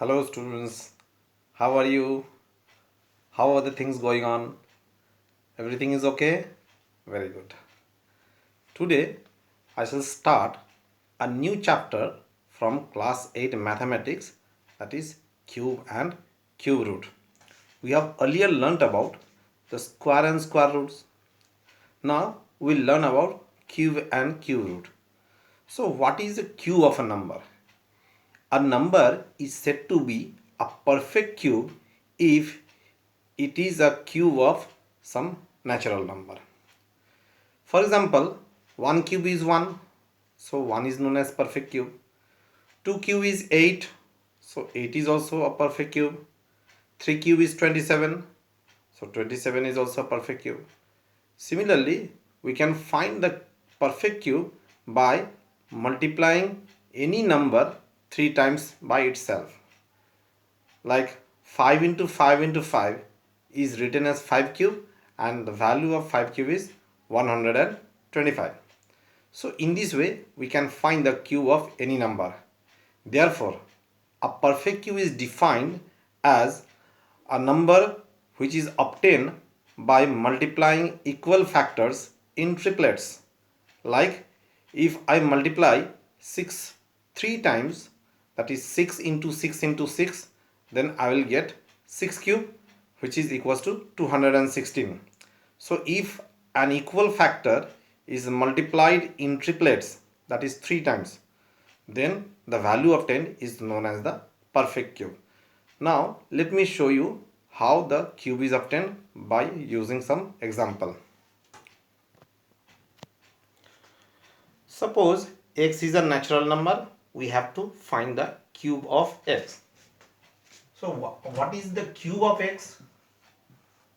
Hello students, how are you? How are the things going on? Everything is okay? Very good. Today I shall start a new chapter from class 8 mathematics, that is cube and cube root. We have earlier learnt about the square and square roots. Now we will learn about cube and cube root. So what is the cube of a number? A number is said to be a perfect cube if it is a cube of some natural number. For example, 1 cube is 1, so 1 is known as perfect cube. 2 cube is 8, so 8 is also a perfect cube. 3 cube is 27, so 27 is also a perfect cube. Similarly, we can find the perfect cube by multiplying any number 3 times by itself. Like 5 into 5 into 5 is written as 5 cube and the value of 5 cube is 125. So in this way we can find the cube of any number. Therefore, a perfect cube is defined as a number which is obtained by multiplying equal factors in triplets. Like if I multiply 6 3 times, that is 6 into 6 into 6, then I will get 6 cube, which is equals to 216. So if an equal factor is multiplied in triplets, that is 3 times, then the value obtained is known as the perfect cube. Now let me show you how the cube is obtained by using some example. Suppose x is a natural number, we have to find the cube of x. So what is the cube of x?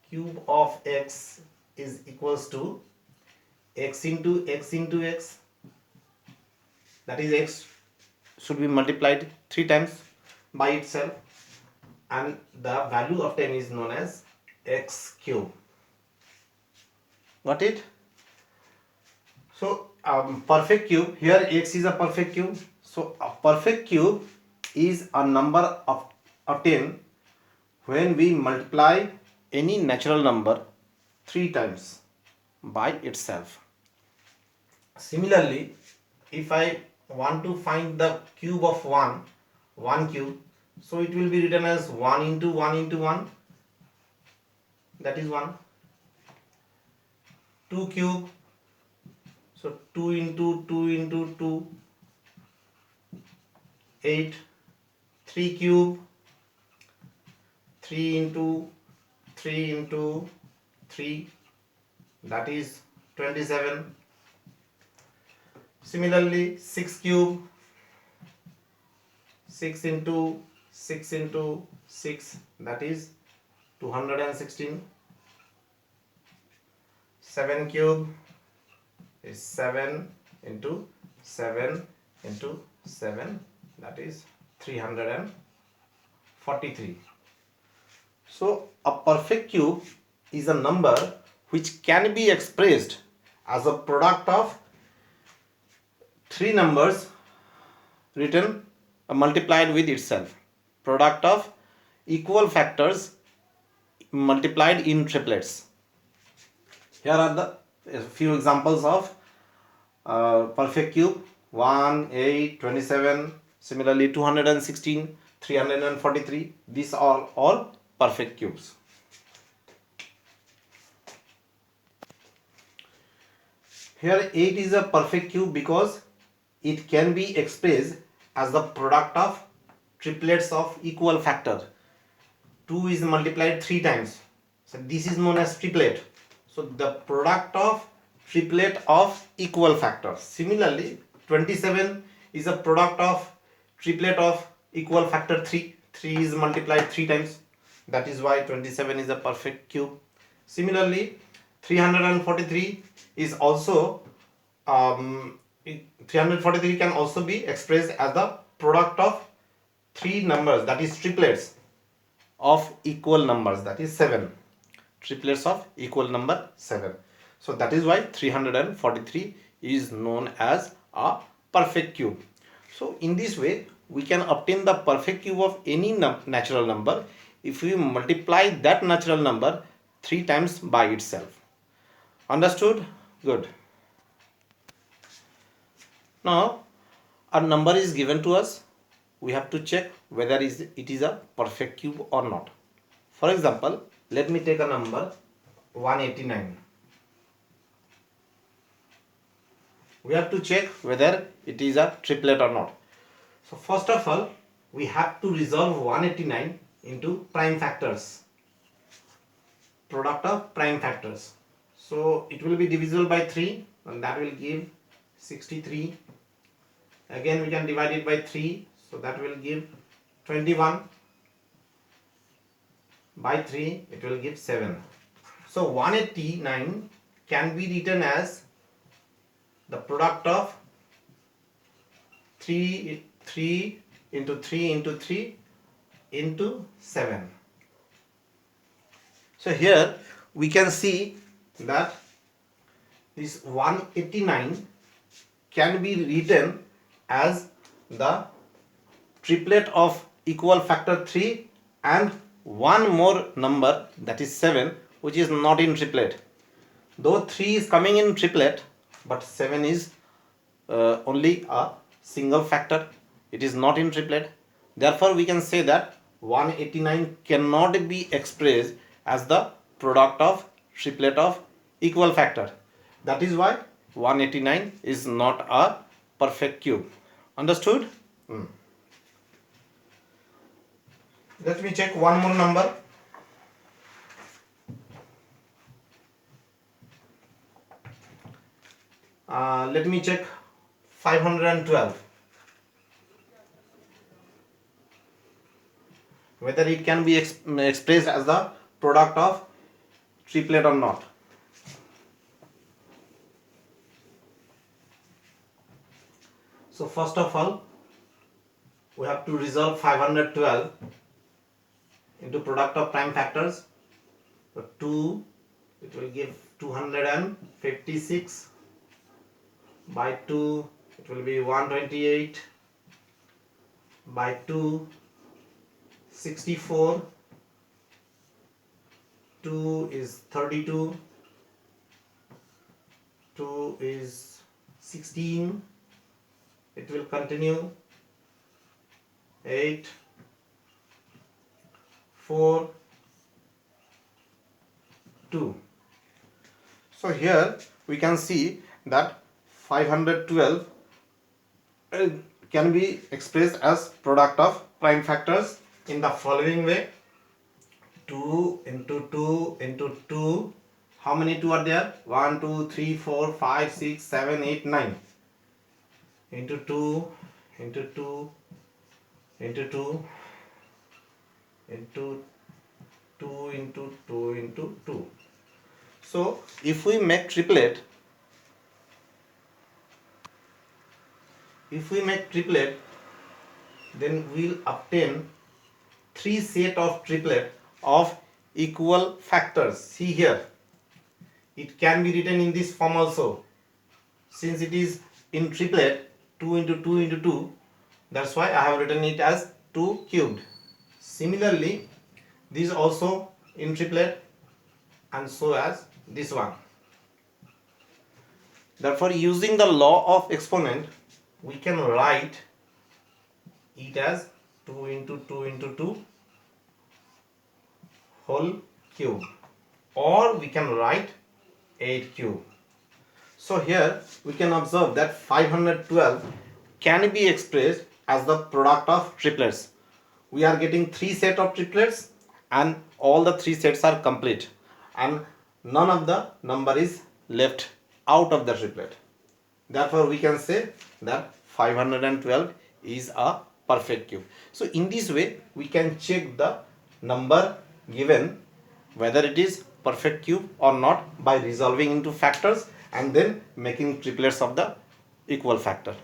Cube of x is equals to x into x into x. That is, x should be multiplied 3 times by itself and the value obtained is known as x cube. Got it? So perfect cube, here x is a perfect cube. So a perfect cube is a number obtained when we multiply any natural number 3 times by itself. Similarly, if I want to find the cube of 1 cube, so it will be written as 1 into 1 into 1, that is 1. 2 cube, so 2 into 2 into 2, 8. 3 cube, 3 into 3 into 3, that is 27. Similarly, 6 cube, 6 into 6 into 6, that is 216. 7 cube is 7 into 7 into 7, that is 343. So a perfect cube is a number which can be expressed as a product of 3 numbers written multiplied with itself, product of equal factors multiplied in triplets. Here are the few examples of perfect cube: 1, 8, 27, similarly 216, 343. These are all perfect cubes. Here 8 is a perfect cube because it can be expressed as the product of triplets of equal factor. 2 is multiplied 3 times, so this is known as triplet. So the product of triplet of equal factors. Similarly, 27 is a product of triplet of equal factor 3. 3 is multiplied 3 times, that is why 27 is a perfect cube. Similarly, 343 is also 343 can also be expressed as the product of 3 numbers, that is triplets of equal numbers, that is 7. Triplets of equal number 7. So that is why 343 is known as a perfect cube. So in this way we can obtain the perfect cube of any natural number if we multiply that natural number 3 times by itself. Understood? Good. Now a number is given to us. We have to check whether it is a perfect cube or not. For example, let me take a number 189. We have to check whether it is a triplet or not. So first of all, we have to resolve 189 into prime factors, product of prime factors. So it will be divisible by 3 and that will give 63. Again we can divide it by 3, so that will give 21. By 3 it will give 7. So 189 can be written as the product of 3 into 3 into 3 into 7. So here we can see that this 189 can be written as the triplet of equal factor 3 and one more number, that is 7, which is not in triplet. Though 3 is coming in triplet, but 7 is only a single factor. It is not in triplet. Therefore we can say that 189 cannot be expressed as the product of triplet of equal factor. That is why 189 is not a perfect cube. Understood? Let me check one more number. Let me check 512. Whether it can be expressed as the product of triplet or not. So first of all, we have to resolve 512 into product of prime factors. So 2, it will give 256. By 2 it will be 128. By 2 64. 2 is 32. 2 is 16. It will continue. 8, 4, 2. So here we can see that 512 can be expressed as product of prime factors in the following way. 2 into 2 into 2. How many 2 are there? 1, 2, 3, 4, 5, 6, 7, 8, 9. Into 2 into 2 into 2 into 2 into 2 into 2. So if we make triplet, then we'll obtain 3 set of triplet of equal factors. See here, it can be written in this form also. Since it is in triplet, 2 into 2 into 2, that's why I have written it as 2 cubed. Similarly, this also in triplet, and so as this one. Therefore, using the law of exponent, we can write it as 2 into 2 into 2 whole cube, or we can write 8 cube. So here we can observe that 512 can be expressed as the product of triplets. We are getting 3 sets of triplets and all the 3 sets are complete, and none of the number is left out of the triplet. Therefore we can say that 512 is a perfect cube. So in this way we can check the number given whether it is perfect cube or not by resolving into factors and then making triplets of the equal factor.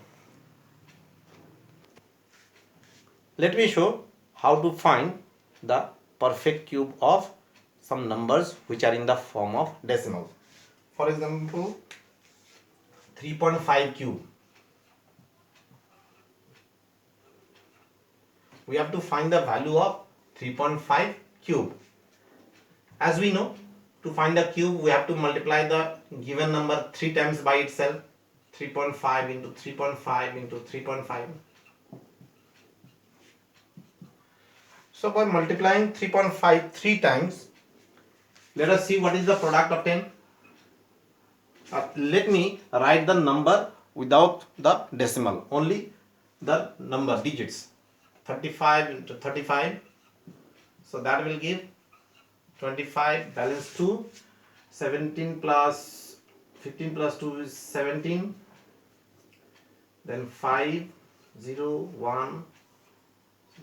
Let me show how to find the perfect cube of some numbers which are in the form of decimals. For example, 3.5 cube. we have to find the value of 3.5 cube. As we know, to find the cube we have to multiply the given number 3 times by itself. 3.5 into 3.5 into 3.5. So by multiplying 3.5 3 times, let us see what is the product of 10. Let me write the number without the decimal, only the number digits. 35 into 35, so that will give 25, balance 2. 17 plus 15 plus 2 is 17. Then 5, 0, 1,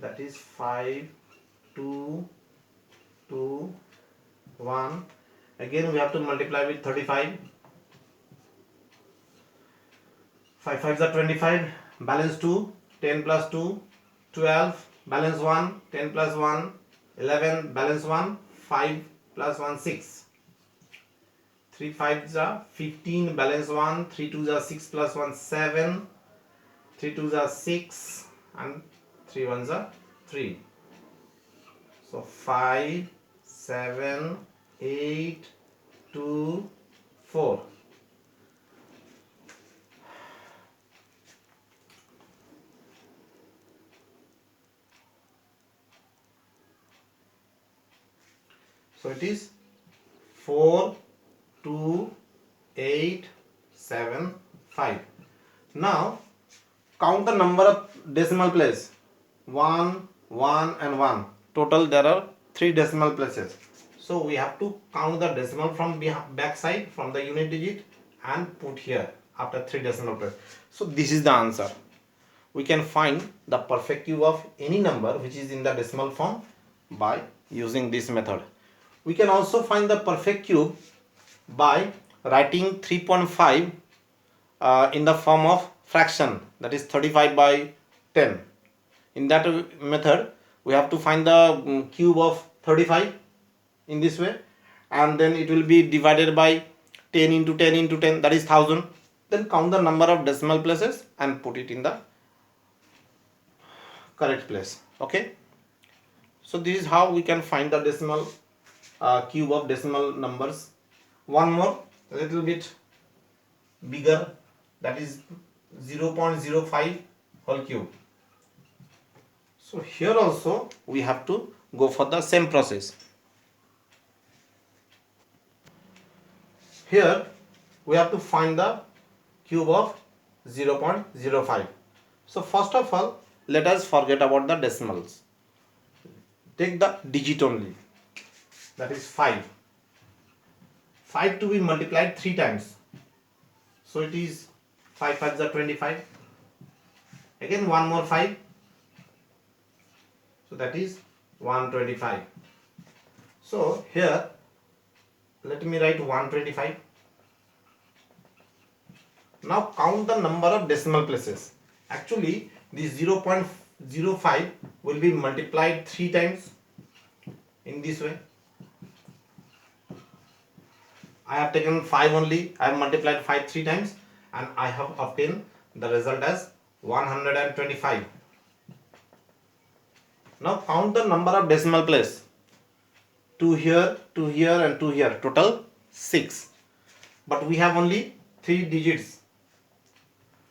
that is 5, 2, 2, 1. Again we have to multiply with 35. 5 5s are 25, balance 2, 10 plus 2, 12, balance 1, 10 plus 1, 11, balance 1, 5 plus 1, 6. 3 5s are 15, balance 1, 3 2s are 6 plus 1, 7, 3 2s are 6, and 3 1s are 3. So 5, 7, 8, 2, 4. So it is 4, 2, 8, 7, 5. Now count the number of decimal places. 1, 1 and 1. Total there are 3 decimal places. So we have to count the decimal from back side, from the unit digit, and put here after 3 decimal places. So this is the answer. We can find the perfect cube of any number which is in the decimal form by using this method. We can also find the perfect cube by writing 3.5 in the form of fraction, that is 35 by 10. In that method we have to find the cube of 35 in this way, and then it will be divided by 10 into 10 into 10, that is 1000. Then count the number of decimal places and put it in the correct place. Okay, so this is how we can find the decimal cube of decimal numbers. One more, a little bit bigger, that is 0.05 whole cube. So here also we have to go for the same process. Here we have to find the cube of 0.05. So first of all, let us forget about the decimals. Take the digit only, that is 5. 5 to be multiplied 3 times. So it is 5 5s are 25. Again one more 5. So that is 125. So here let me write 125. Now count the number of decimal places. Actually this 0.05 will be multiplied 3 times in this way. I have taken 5 only, I have multiplied 5 3 times, and I have obtained the result as 125. Now count the number of decimal place. 2 here, 2 here and 2 here, total 6. But we have only 3 digits.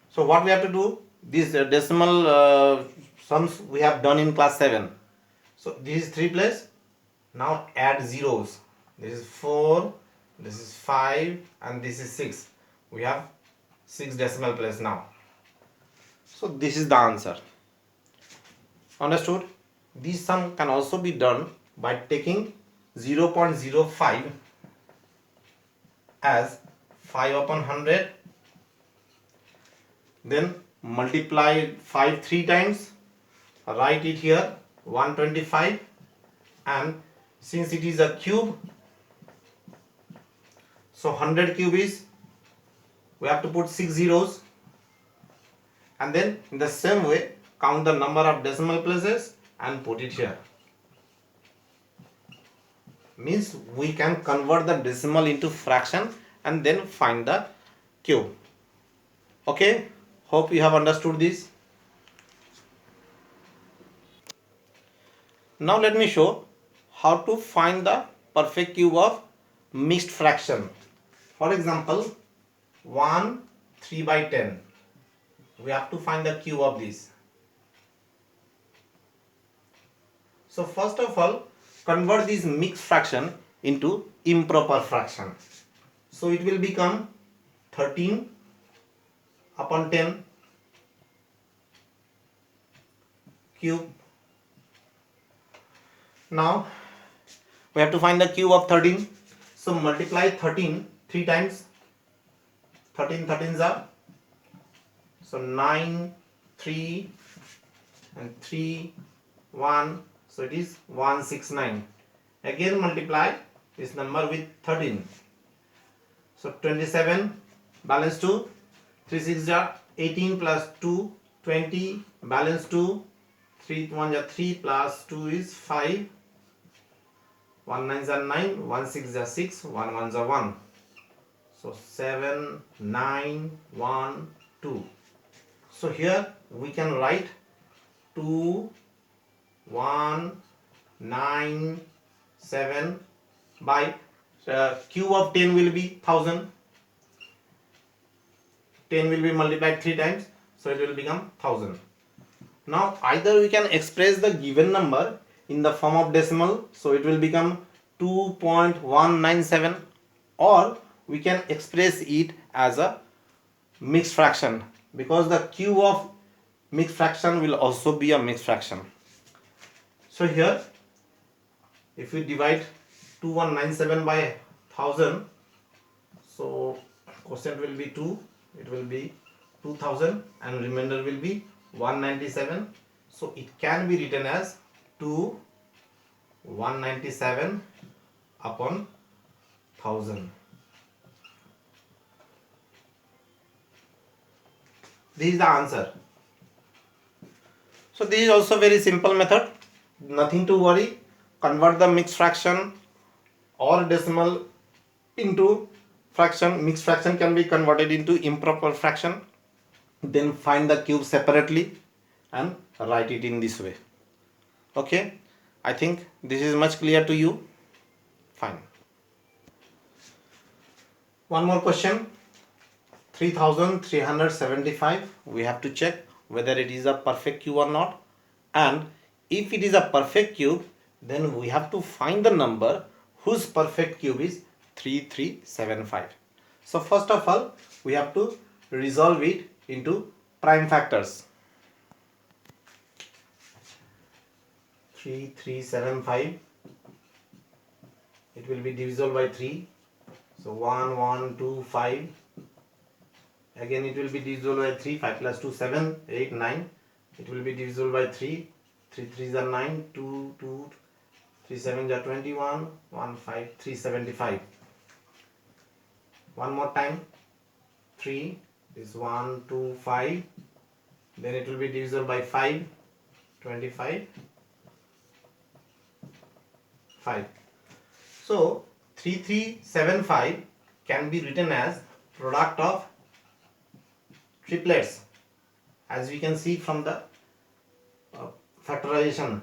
So what we have to do, these decimal sums we have done in class 7. So this is 3 place. Now add zeros. This is 4, this is 5 and this is 6. We have 6 decimal place now. So this is the answer. Understood? This sum can also be done by taking 0.05 as 5 upon 100, then multiply 5 3 times, write it here 125, and since it is a cube, so 100 cube is, we have to put 6 zeros, and then in the same way count the number of decimal places and put it here. Means we can convert the decimal into fraction and then find the cube. Okay, hope you have understood this. Now let me show how to find the perfect cube of mixed fraction. For example, 1 3 by 10. We have to find the cube of this. So first of all, convert this mixed fraction into improper fraction. So it will become 13 upon 10 cube. Now we have to find the cube of 13. So multiply 13 3 times. 13 13s are, so 9 3 and 3 1, so it is 169. Again multiply this number with 13, so 27 balance 2, 3 6 are 18 plus 2 20, balance 2, 3 1 are 3 plus 2 is 5, 1 9 are 9, 1 6 are 6, 1 1 are 1, so 7 9 1 2. So here we can write 2 1 9 7 by cube of 10 will be 1000. 10 will be multiplied 3 times, so it will become 1000. Now either we can express the given number in the form of decimal, so it will become 2.197, or we can express it as a mixed fraction, because the cube of mixed fraction will also be a mixed fraction. So here if we divide 2197 by 1000, so quotient will be 2, it will be 2000 and remainder will be 197. So it can be written as 2 197 upon 1000. This is the answer. So this is also very simple method, nothing to worry. Convert the mixed fraction or decimal into fraction. Mixed fraction can be converted into improper fraction, then find the cube separately and write it in this way. Okay, I think this is much clear to you. Fine. One more question. 3375. We have to check whether it is a perfect cube or not, and if it is a perfect cube, then we have to find the number whose perfect cube is 3375. So first of all, we have to resolve it into prime factors. 3375, it will be divisible by 3, so 1 1 2 5. Again it will be divisible by 3, 5 plus 2 7 8 9. It will be divisible by 3, 3 3s are 9, 2 2, 3 7s are 21, 1 5, 375. One more time, 3 is 1 2 5, then it will be divisible by 5, 25 5. So 3375 can be written as product of triplets, as we can see from the factorization.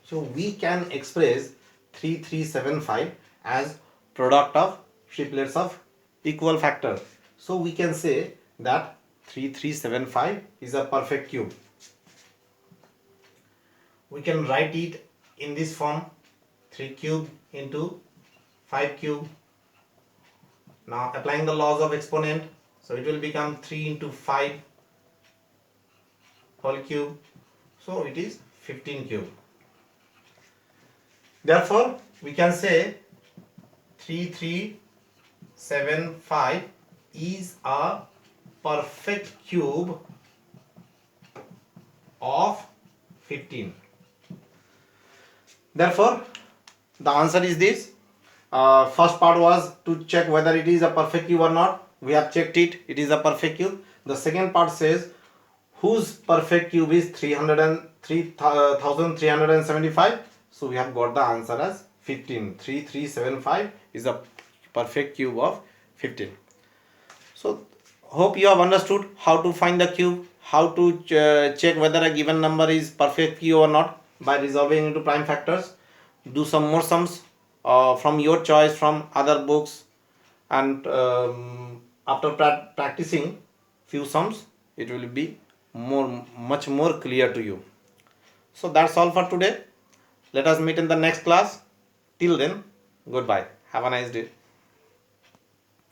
So we can express 3375 as product of triplets of equal factor. So we can say that 3375 is a perfect cube. We can write it in this form, 3 cube into 5 cube. Now applying the laws of exponent, so it will become 3 into 5 whole cube, so it is 15 cube. Therefore we can say 3375 is a perfect cube of 15. Therefore the answer is this. First part was to check whether it is a perfect cube or not. We have checked it, it is a perfect cube. The second part says whose perfect cube is 3375. So we have got the answer as 15. 3375 is a perfect cube of 15. So Hope you have understood how to find the cube, how to check whether a given number is perfect cube or not by resolving into prime factors. Do some more sums from your choice from other books, and after practicing few sums, it will be much more clear to you. So that's all for today. Let us meet in the next class. Till then, goodbye. Have a nice day.